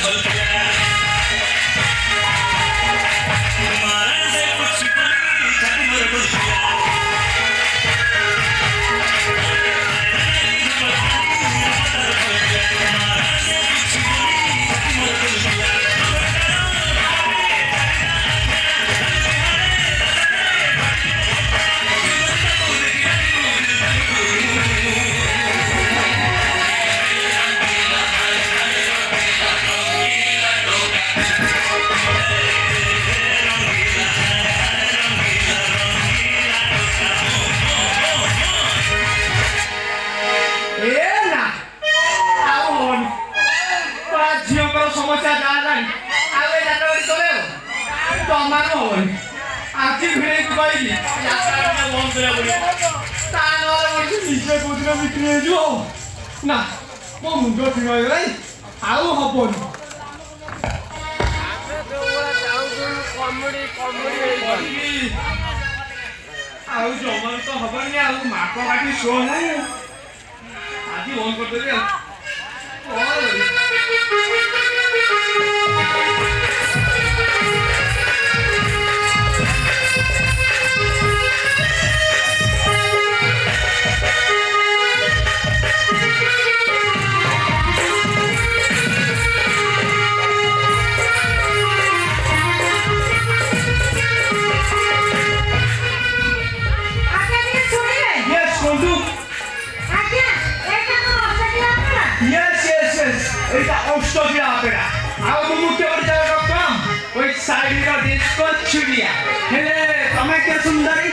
समस्या आज भिड़े कहली बंद निजे कौन बिक्री ना मो मुंड फिगला आउ हबनी आउ जमा तो हबनी आउ माप काटी शो ना आज बंद करदेवी सुंदरी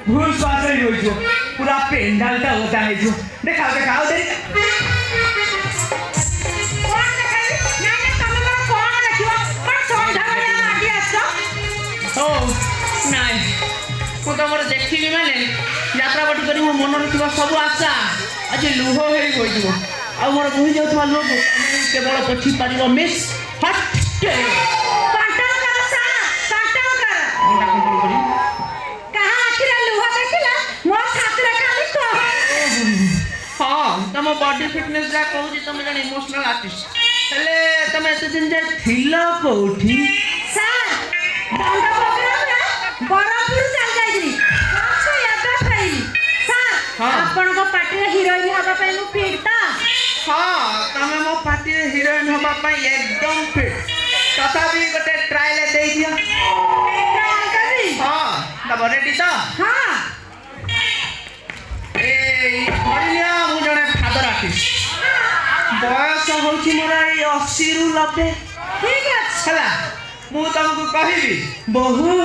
भूल श्वास पूरा पेंडाल होता है जो देखाओ देखाओ दे तुम देखी माने यात्रा बाटी कर मन थी सब आशा आज लुह हो मोर बुही जाऊँ लोग केवल पछी पार मिस हाँ तुम बॉडी फिटनेस कहूँ तुम जन इमोशनल आर्टिस्ट हेले तुम एत दिन जाए थिल कोठी हिरोइन हवा फिट तो हाँ तुम मो पार्टी हिरोइन हवा एकदम फिट तथापि गोटे ट्रायल दे दियो हाँ तब रेडी तो हाँ ए पढ़िया मु जने फादर आर्टिस्ट बयस होची मोर 80 रु 90 ठीक है हला मु तुमको कहबी बहु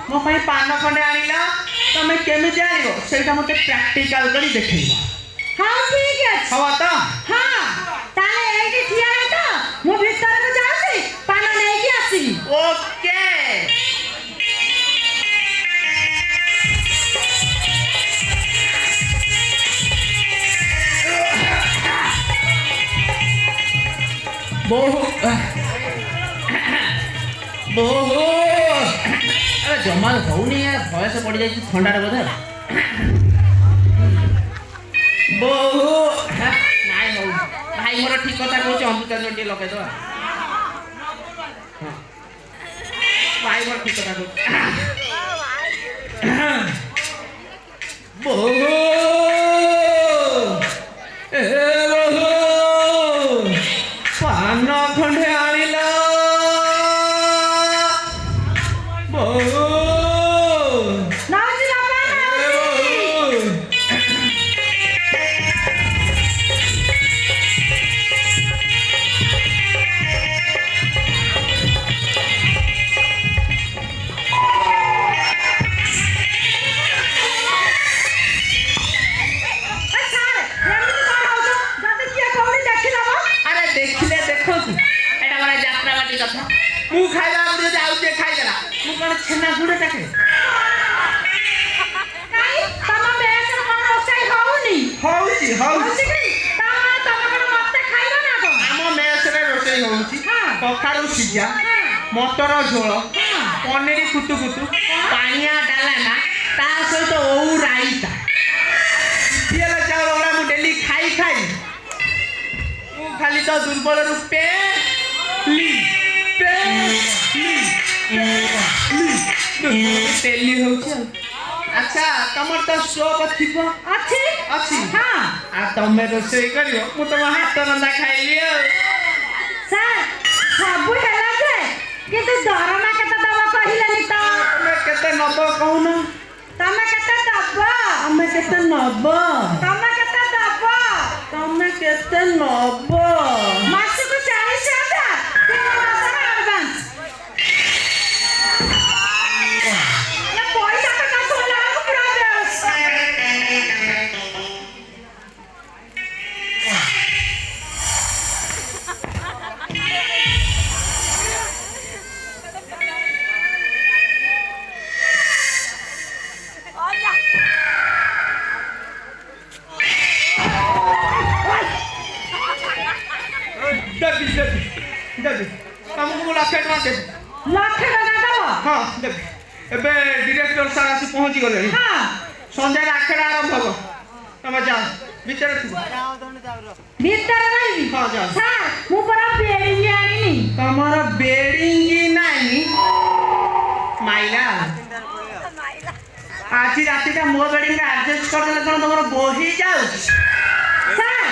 मो पई पान खंडे आनिला तमे केमे जानिबो सेटा मते प्रैक्टिकल करी देखैबो हाँ ठीक है हवा तो हाँ ताले एठी ठिया है तो मु भीतर को जाउसी पान नै की आसी ओके बहु बहु अरे जमाल होनी यार भयस पड़ जाए ठंडार बोधे बहु नाई हो भाई मोर ठीक कथा कहूँ अमृतांजन टे लगे दवा भाई मोर ठीक कथा कहूँ बहु ए बहु पान खंडे आनिला बहु मु खाइला आउ जे खाइला मु कोन छेना गुडे टाके काई तमा बेस कोन रोसाई होउनी होउची तमा कोन मते खाइलो ना को आम मेस रे रोसाई होउची कखारु सिजा मटर झोल पनीर कुतु कुतु पानिया डालाना ता सहित ओ राईता ବଳରୁ ପେଲି ହଉଛି। ଆଚ୍ଛା ତମର ତ ଷ୍ଟୋଭ ଥିବ? ଅଛି ଅଛି। ହଁ। ଆଉ ତମେ ରୋଷେଇ କରିବ, ମୁଁ ତମ ହାତ ରନ୍ଧା ଖାଇବି ଆଉ। ସାର୍ ସବୁ ହେଲା ଯେ କିନ୍ତୁ ଦରମା କେତେ ଦବ କହିଲେନି ତ? ତମେ କେତେ ନବ କହୁନ? ତମେ କେତେ ଦବ? ତମେ କେତେ ନବ? ତମେ କେତେ ଦବ? ତମେ କେତେ ନବ? ମାସକୁ 40,000 3 ମାସର ଆଡଭାନ୍ସ। ପଇସା ତ କାଶ ହେଲା ପୁରା ବେଶ। ଦେବି ତମକୁ ମୁଁ 1,00,000 ଟଙ୍କା ଦେବି। 1,00,000 ଟଙ୍କା ଦବ? ହଁ ଦେବି। ଏବେ ଡିରେକ୍ଟର ସାର୍ ଆସି ପହଞ୍ଚି ଗଲେଣି। ହଁ। ସନ୍ଧ୍ୟାରେ ଆଖେଡ଼ା ଆରମ୍ଭ ହବ। ତମେ ଯାଅ ଭିତରେ ଥିବ। ଭିତରେ ରହିବି? ହଁ ଯାଅ। ସାର୍ ମୁଁ ପରା ବେଡିଂ ଆଣିନି। ତମର ବେଡିଂ ନାହିଁ? ମାଇଲା ଆଜି ରାତିଟା ମୋ ବେଡିଂରେ ଆଡଜଷ୍ଟ କରିଦେଲେ କଣ ତମର ବୋହି ଯାଉଛି? ସାର୍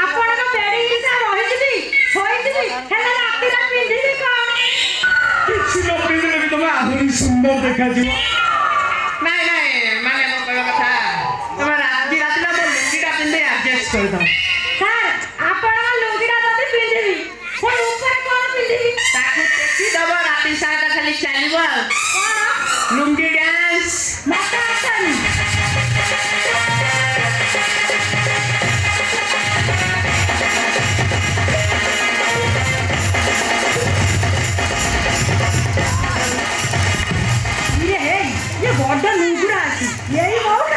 ଆପଣଙ୍କ ବେଡିଂ ସାର୍ ରହିଯିବି ଶୋଇଯିବି ହେଲେ ରାତିରେ ପିନ୍ଧିବି କଣ? କିଛି ନ ପିନ୍ଧିଲେ ବି ତମେ ଆହୁରି ସୁନ୍ଦର ଦେଖାଯିବ। ନାଇଁ ନାଇଁ ମାନେ ମୋ କହିବା କଥା ତମେ ରାତିଟା ମୋ ଲୁଙ୍ଗିଟା ପିନ୍ଧି ଆଡଜଷ୍ଟ କରିଦବ। ସାର୍ ଆପଣଙ୍କ ଲୁଙ୍ଗିଟା ଯଦି ପିନ୍ଧିବି ପୁଣି ଉପରେ କଣ ପିନ୍ଧିବି? ତାକୁ ଟେକି ଦବ, ରାତି ସାରାଟା ଖାଲି ଚାଲିବ ଆଉ। କଣ? ଲୁଙ୍ଗି ଡ୍ୟାନ୍ସ। ମତେ ଆସେନି। ये बड़ा लुंगुरा আছে यही बहुत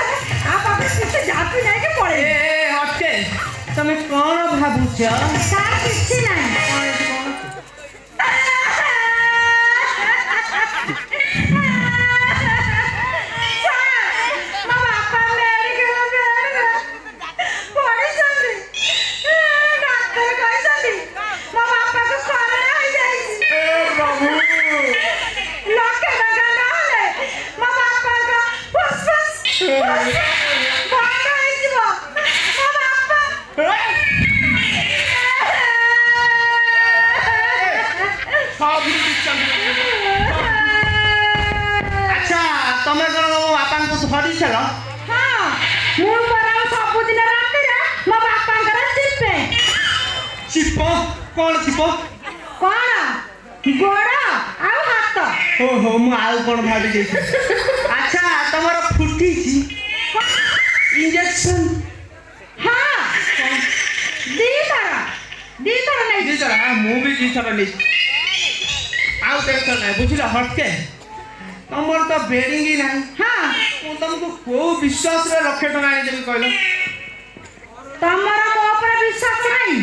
आप अपने पीछे जाती नहीं के पड़े। ए हटे तमे कोन भाबुछ? सार किछि नहीं। अच्छा तमे कोन मो बापा को धरि छल? हां मु परा सब दिन रात रे मो बापा कर चिपे। चिप कोन चिप? कोन गोड़ आ हाथ। ओहो मु आउ कोन भाबी जे। अच्छा तमरो फुटी छी इंजेक्शन? हां दी तरह नहीं दी तरह हां मु भी दी तरह नहीं। आउ टेंशन नहीं बुझिला हटके तमर तो बेडिंग ही नहीं। हां मु तुमको को विश्वास रे 1,00,000 टका आनी देबी कहलो? तमरा मो पर विश्वास नहीं?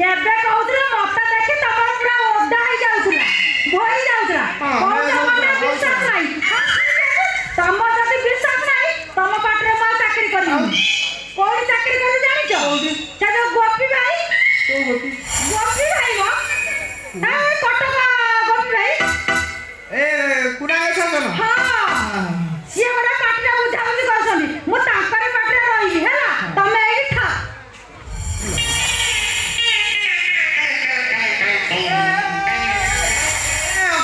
एबे कहउतला मता देखि तमरा पूरा ओदा ही जाउतला भई जाउतला कहउतला विश्वास नहीं। तमर जति विश्वास नहीं तम पाटरे मा चाकरी करी। कोडी चाकरी करू जानि छ? से जो गोपी भाई तो गोपी भाई वो ना कटका गोपी भाई ए कुडा छन? हां सिए बडा पाटरे बुझा बुझी करछनी मु तांकरे पाटरे रही हैला तमे एई था।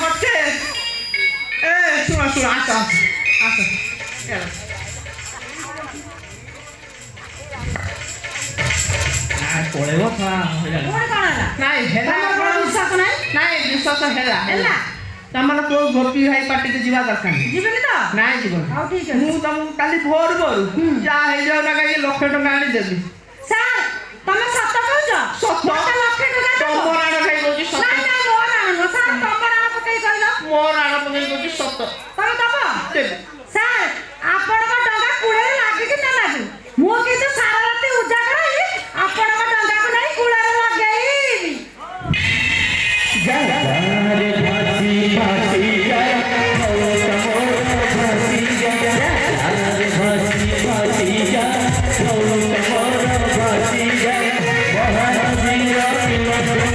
हटे ए सुन आसा पळेव था कोन काणला नाही हेला तमर विश्वास नहीं? नाही विश्वास हेला हेला तमर को गोपी भाई पार्टी के जीवा दरकार नहीं। जीवनी तो नाही जीवन हाउ ठीक है। मु तुम काली भोर जा हे जाऊ ना काई 1,00,000 टका आनी देबी। सार तमे सत कहउछ? सत? मते 1,00,000 टका दो। तमर आना खाई कहू सत। नहीं नहीं मोर आनो सार तमर आनो पकई कहलो। मोर आना पकई कहू सत। तमे दबो? देबी। सार आपण को डंगा कुळे लागे कि ना लागे मु किंतु सारा रात उजागर ही आपण को डंगा को नहीं कुळे लागेई। रे भासी भासी गया भासी गया रे भासी भासी गया भासी गया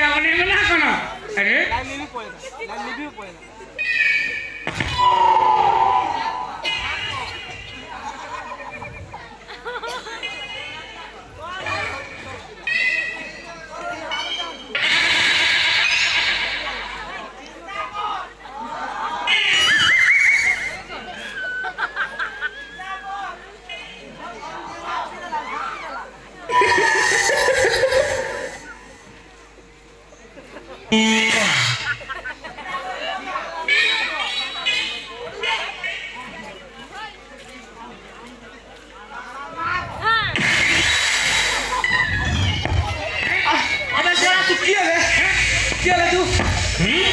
वीडियो बनेबे ना कोन अरे अबे सोला तू किए ले तू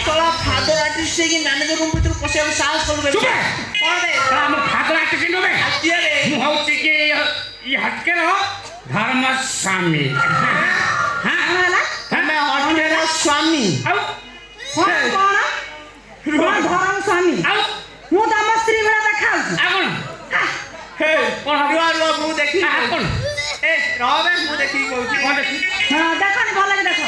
तोला फादर आर्टिस्ट से कि मैनेजर रूम भीतर पसे साहस कर बे चुप है कौन बे हम फादर आर्टिस्ट किनो बे किए रे मु होची के ये हटके रहो धर्म स्वामी हां ହେଲା मैं हॉटेल स्वामी आउ କଣ କଣ ଧରମ ସ୍ୱାମୀ आउ ମୁଁ ତମ ସ୍ତ୍ରୀ ଭଳିଆ ଦେଖାଉଛି आगुन हे कोन रुआ रुआ मु देखी आगुन ए रहबे मु देखी कहूची कोन देखी ହଁ ଦେଖନି ଭଲ କି ଦେଖ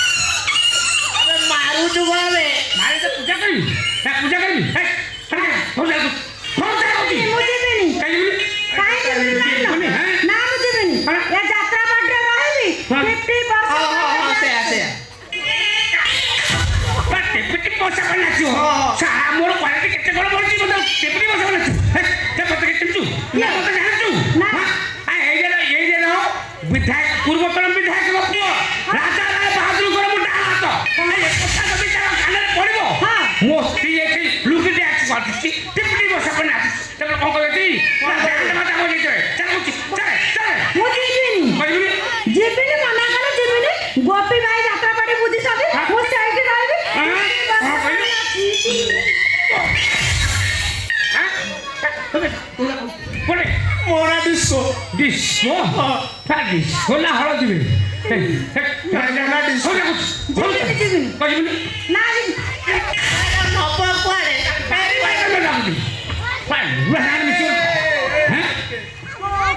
अबे मारू तू बे मारे तो पूजा करी हे हो जा होती ମୁଁ ଯିବିନି कहीं କାହିଁକି ଯିବିନି ନା ମୁଁ ଯିବିନି ଏ ଯାତ୍ରା ପାର୍ଟିରେ ରହିବି 50% हां से आसे पट्टे पिटी पोसा करना छो हाँ। सारा मोर क्वालिटी केते बड़ बड़ जी मतलब टेपरी पोसा करना छो हे ते पता के तू ना पता जान तू ना। आ ये जे ना विधायक पूर्वतन विधायक बापू राजा राय बहादुर गोर मुंडा हाथ ए पोसा तो बिचारा काने पड़िबो हाँ। मोस्ती एठी लुकी दे आछ पाटी टेपरी पोसा करना ते कोन करती माता हो जेते चल ମୁଁ ଯିବିନି कहिबी ଯିବିନି ମନା କଲେ ଯିବିନି ଗୋପୀ ଭାଇ ଯାତ୍ରା ପାର୍ଟି ବୁଝିଛନ୍ତି ମୁଁ ସେଇଠି ରହିବି हां कोने मोरा डिस्को डिस्को ता डिस्को ना हळ दिबे ना डिस्को ଯିବିନି ଯିବିନି कहिबी ନା ଯିବିନି नपा कुआडे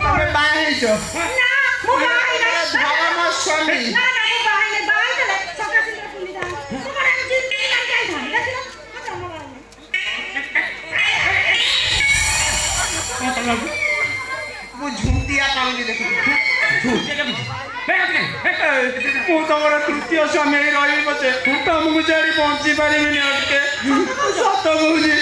तमे बाहे छो ନା ମୁଁ ବାହାଇ ନାହିଁ धर्म स्वामी ନା ନା ମୁଁ ବାହାଇ ନାହିଁ ବାହାଇ ଦେଲେ ସକା ସୁନ୍ଦର ପୁଲି ଯାଆନ୍ତି ମୁଁ କଣ ଏମିତି ଯିବିନି କାହିଁକି ଯାଇଥାନ୍ତି ଦେଖିଲ ମୁଁ ଜମା ବାହାଇ ନାହିଁ मु झुंटिया पाऊंगी देखो मु तमर तृतीय स्वामी रही पछे तुमको छाड़ी पहुंची पारिबिनी अटके सत कहूची